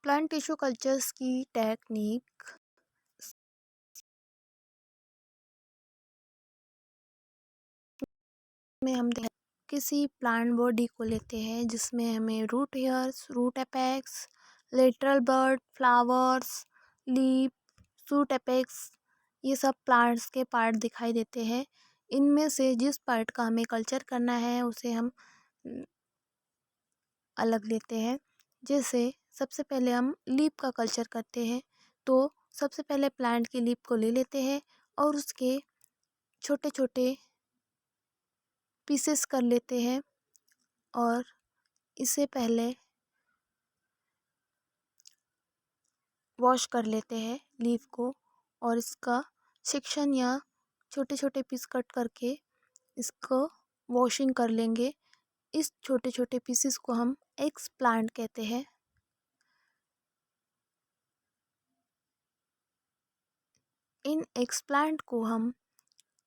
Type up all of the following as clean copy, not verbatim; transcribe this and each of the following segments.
Plant tissue cultures की technique में हम किसी प्लांट बॉडी को लेते हैं जिसमें हमें root hairs, root apex, lateral bud, flowers, leaf, shoot apex, ये सब प्लांट्स के पार्ट दिखाई देते हैं। इनमें से जिस पार्ट का हमें कल्चर करना है उसे हम अलग लेते हैं। जैसे सबसे पहले हम लीफ का कल्चर करते हैं, तो सबसे पहले प्लांट की लीफ को ले लेते हैं और उसके छोटे छोटे पीसेस कर लेते हैं और इसे पहले वॉश कर लेते हैं लीफ को, और इसका सेक्शन या छोटे छोटे पीस कट करके इसको वॉशिंग कर लेंगे। इस छोटे छोटे पीसेस को हम एक्स प्लांट कहते हैं। इन एक्स प्लांट को हम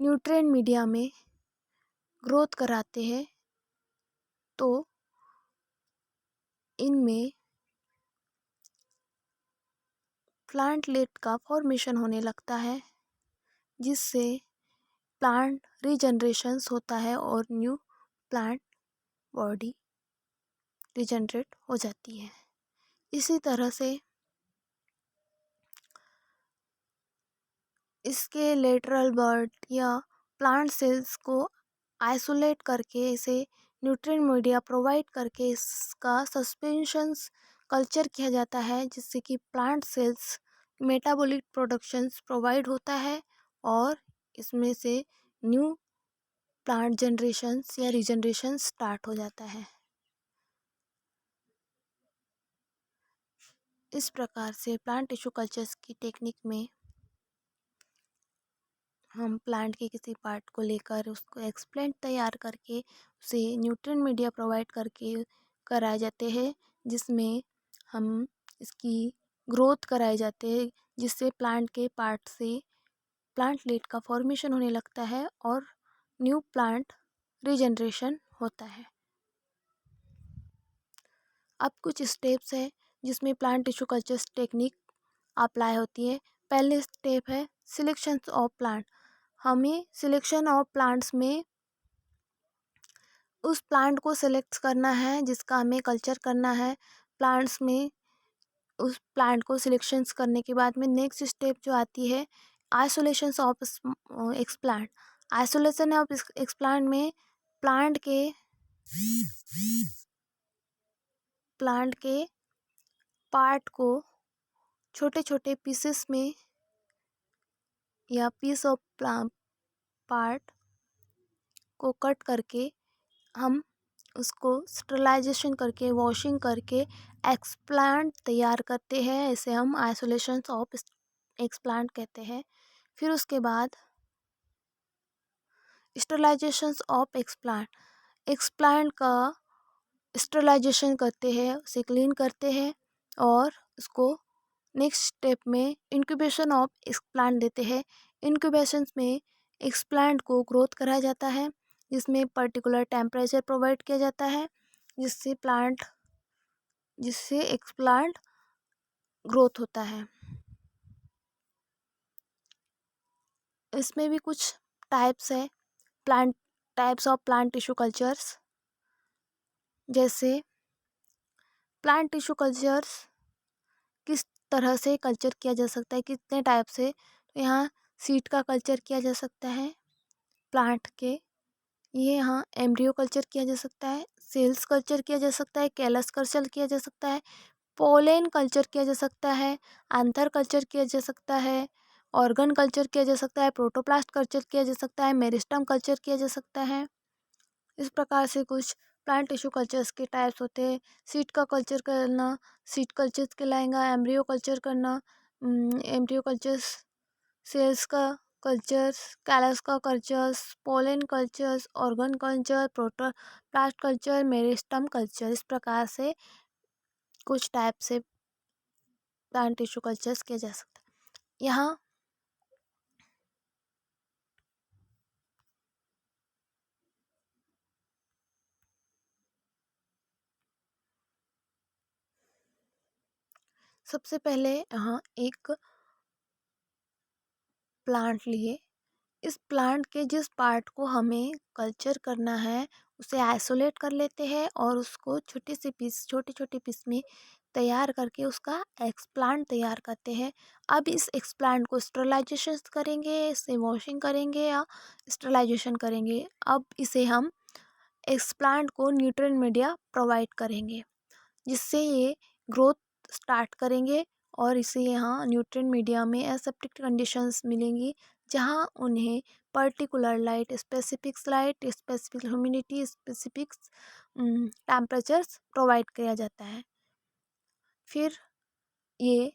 न्यूट्रिएंट मीडिया में ग्रोथ कराते हैं, तो इनमें प्लांटलेट का फॉर्मेशन होने लगता है, जिससे प्लांट रीजनरेशंस होता है और न्यू प्लांट बॉडी रीजनरेट हो जाती है। इसी तरह से इसके लेटरल बर्ड या प्लांट सेल्स को आइसोलेट करके इसे न्यूट्रिएंट मीडिया प्रोवाइड करके इसका सस्पेंशंस कल्चर किया जाता है, जिससे कि plant cells metabolic productions provide होता है और इसमें से न्यू प्लांट जनरेशंस या रीजनरेशन स्टार्ट हो जाता है। इस प्रकार से प्लांट टिश्यू कल्चर्स की टेक्निक में हम प्लांट के किसी पार्ट को लेकर उसको एक्सप्लेंट तैयार करके उसे न्यूट्रिएंट मीडिया प्रोवाइड करके कराए जाते हैं, जिसमें हम इसकी ग्रोथ कराए जाते हैं, जिससे प्लांट के पार्ट से प्लांटलेट का फॉर्मेशन होने लगता है और न्यू प्लांट रीजनरेशन होता है। अब कुछ स्टेप्स है जिसमें plant tissue culture technique apply होती है। पहले स्टेप है सिलेक्शन ऑफ प्लांट। हमें सिलेक्शन ऑफ प्लांट्स में उस प्लांट को सिलेक्ट करना है जिसका हमें कल्चर करना है। प्लांट्स में उस प्लांट को सिलेक्शंस करने के बाद में नेक्स्ट स्टेप जो आती है isolation of explant. Isolation of explant में प्लांट के पार्ट को छोटे छोटे पीसेस में या पीस ऑफ पार्ट को कट करके हम उसको स्टरलाइजेशन करके वॉशिंग करके एक्सप्लांट तैयार करते हैं। इसे हम आइसोलेशन ऑफ एक्सप्लांट कहते हैं। फिर उसके बाद स्टरलाइजेशन ऑफ एक्सप्लांट का स्टरलाइजेशन करते हैं, उसे क्लीन करते हैं और उसको नेक्स्ट स्टेप में इंक्यूबेशन ऑफ एक्सप्लांट देते हैं। इंक्यूबेशन में एक्सप्लांट को ग्रोथ कराया जाता है, जिसमें पर्टिकुलर टेम्परेचर प्रोवाइड किया जाता है, जिससे एक्सप्लांट ग्रोथ होता है। इसमें भी कुछ टाइप्स है types of plant tissue cultures. जैसे प्लांट टिश्यू कल्चर्स किस तरह से कल्चर किया जा सकता है, कितने टाइप से। तो यहाँ सीड का कल्चर किया जा सकता है प्लांट के, ये यहाँ एम्ब्रियो कल्चर किया जा सकता है, सेल्स कल्चर किया जा सकता है, कैलस कल्चर किया जा सकता है, पोलेन कल्चर किया जा सकता है, आंथर कल्चर किया जा सकता है, ऑर्गन कल्चर किया जा सकता है, प्रोटोप्लास्ट कल्चर किया जा सकता है, मेरिस्टम कल्चर किया जा सकता है। इस प्रकार से कुछ प्लांट टिश्यू कल्चर्स के टाइप्स होते हैं। सीड का कल्चर करना सीड कल्चर कहलाएगा। एम्ब्रियो कल्चर करना एम्ब्रियो कल्चर्स, सेल्स का कल्चर्स, कैलस का cultures, pollen cultures, organ culture, protoplast culture, meristem culture. इस प्रकार से कुछ टाइप से प्लांट टिश्यू कल्चर्स किया जा सकता है। यहाँ सबसे पहले यहाँ एक प्लांट लिए। इस प्लांट के जिस पार्ट को हमें कल्चर करना है उसे आइसोलेट कर लेते हैं और उसको छोटे छोटे पीस में तैयार करके उसका एक्सप्लांट तैयार करते हैं। अब इस एक्सप्लांट को स्टरलाइजेशन करेंगे, इसे वॉशिंग करेंगे या स्टरलाइजेशन करेंगे। अब इसे हम एक्सप्लांट को न्यूट्रिएंट मीडिया प्रोवाइड करेंगे जिससे ये ग्रोथ स्टार्ट करेंगे और इसे यहाँ न्यूट्रिएंट मीडिया में एसेप्टिक कंडीशंस मिलेंगी जहाँ उन्हें particular light, specific humidity, specific temperatures provide किया जाता है। फिर ये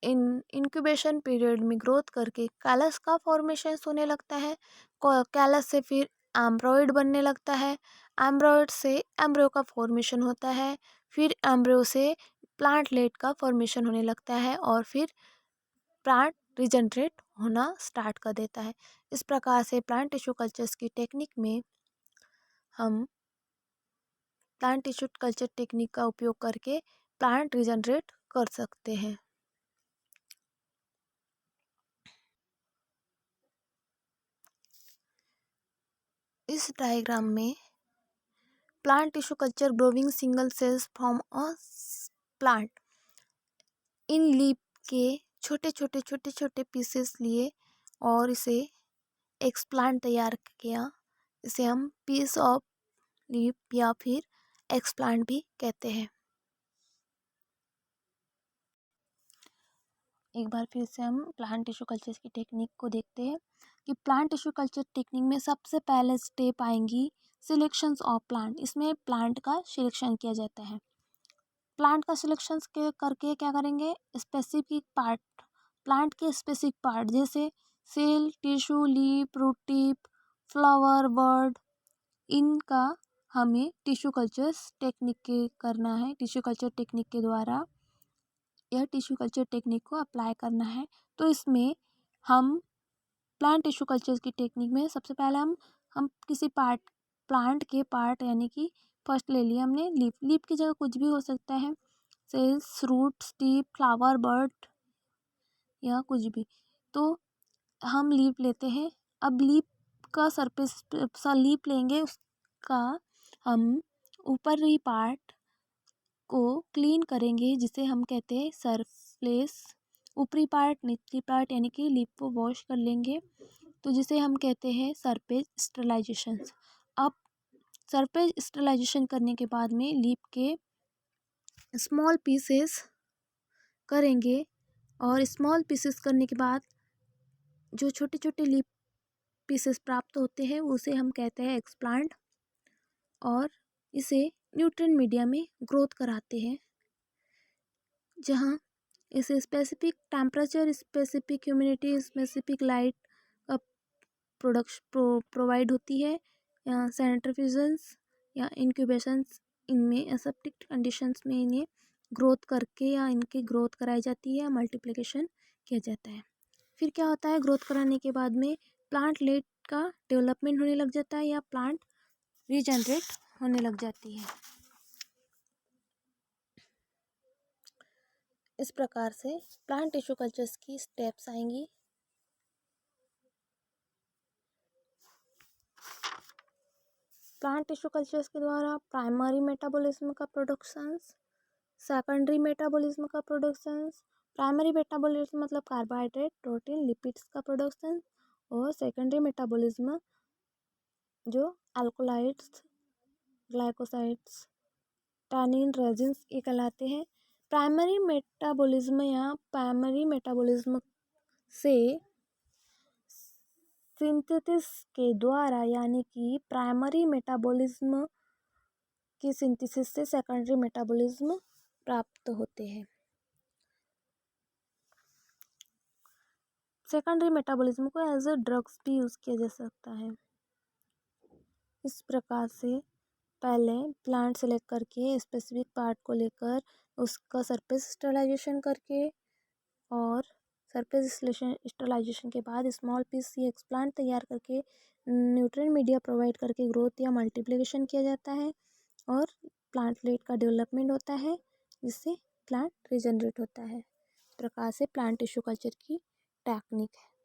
इंक्यूबेशन पीरियड में ग्रोथ करके कैलस का फॉर्मेशन होने लगता है। कैलस से फिर एम्ब्रॉयड बनने लगता है। एम्ब्रॉयड से एम्ब्रियो का फॉर्मेशन होता है। फिर एम्ब्रियो से प्लांटलेट का फॉर्मेशन होने लगता है और फिर प्लांट रिजनरेट होना स्टार्ट कर देता है। इस प्रकार से प्लांट टिश्यू कल्चर्स की टेक्निक में हम प्लांट टिश्यू कल्चर टेक्निक का उपयोग करके प्लांट रिजनरेट कर सकते हैं। इस डायग्राम में plant tissue culture growing single cells from a plant. इन लीफ के छोटे छोटे पीसेस लिए और इसे एक्सप्लांट तैयार किया। इसे हम पीस ऑफ लीफ या फिर एक्सप्लांट भी कहते हैं। एक बार फिर से हम प्लांट टिश्यू कल्चर की टेक्निक को देखते हैं कि प्लांट टिश्यू कल्चर टेक्निक में सबसे पहले स्टेप आएंगी सिलेक्शंस ऑफ प्लांट। इसमें प्लांट का सिलेक्शन किया जाता है। प्लांट का सिलेक्शन करके क्या करेंगे, स्पेसिफिक पार्ट, प्लांट के स्पेसिफिक पार्ट जैसे cell, tissue, leaf, root tip, flower, bud, इनका हमें टिश्यू कल्चर टेक्निक के करना है। टिश्यू कल्चर टेक्निक के द्वारा यह टिश्यू कल्चर टेक्निक को अप्लाई करना है। तो इसमें हम प्लांट टिश्यू कल्चर की टेक्निक में सबसे पहले हम किसी पार्ट, प्लांट के पार्ट यानी कि फर्स्ट ले लिया हमने लीफ। लीफ की जगह कुछ भी हो सकता है, cells, roots, tip, flower, bud या कुछ भी। तो हम लीफ लेते हैं। अब लीफ का सरफेस लीफ लेंगे, उसका हम ऊपरी पार्ट को क्लीन करेंगे जिसे हम कहते हैं सरफेस। ऊपरी पार्ट, निचली पार्ट यानी कि लीफ को वॉश कर लेंगे तो जिसे हम कहते हैं सरफेस स्टरलाइजेशन। अब सरफेस स्टरलाइजेशन करने के बाद में लीफ के स्मॉल पीसेस करेंगे और स्मॉल पीसेस करने के बाद जो छोटे छोटे लीफ पीसेस प्राप्त होते हैं उसे हम कहते हैं एक्सप्लांट और इसे न्यूट्रिएंट मीडिया में ग्रोथ कराते हैं जहाँ इसे specific temperature, specific humidity, specific light का प्रोवाइड होती है। या सेंट्रीफ्यूजन्स या इंक्यूबेशंस, इनमें एसेप्टिक कंडीशंस में इन्हें ग्रोथ करके या इनकी ग्रोथ कराई जाती है, मल्टीप्लिकेशन किया जाता है। फिर क्या होता है, ग्रोथ कराने के बाद में प्लांट लेट का डेवलपमेंट होने लग जाता है या प्लांट रीजनरेट होने लग जाती है। इस प्रकार से प्लांट टिश्यू कल्चर्स की स्टेप्स आएंगी। प्लांट टिश्यू कल्चर्स के द्वारा प्राइमरी मेटाबॉलिज्म का प्रोडक्शंस, सेकेंडरी मेटाबॉलिज्म का प्रोडक्शंस। प्राइमरी मेटाबॉलिज्म मतलब कार्बोहाइड्रेट, प्रोटीन, लिपिड्स का प्रोडक्शन और सेकेंडरी मेटाबॉलिज्म जो अल्कोलाइड्स, ग्लाइकोसाइड्स, टैनिन, रेजिन्स ये कहलाते हैं। प्राइमरी मेटाबॉलिज्म या प्राइमरी मेटाबॉलिज्म से सिंथेसिस के द्वारा यानी कि प्राइमरी मेटाबॉलिज्म की सिंथेसिस से सेकेंडरी मेटाबॉलिज्म प्राप्त होते हैं। सेकेंडरी मेटाबॉलिज्म को एज अ ड्रग्स भी यूज़ किया जा सकता है। इस प्रकार से पहले प्लांट सेलेक्ट करके स्पेसिफिक पार्ट को लेकर उसका सरफेस स्टरलाइजेशन करके और सरफेस स्टरलाइजेशन के बाद स्मॉल पीस ये एक्सप्लांट तैयार करके न्यूट्रिएंट मीडिया प्रोवाइड करके ग्रोथ या मल्टीप्लिकेशन किया जाता है और प्लांटलेट का डेवलपमेंट होता है जिससे प्लांट रीजनरेट होता है। इस प्रकार से प्लांट टिश्यू कल्चर की टेक्निक है।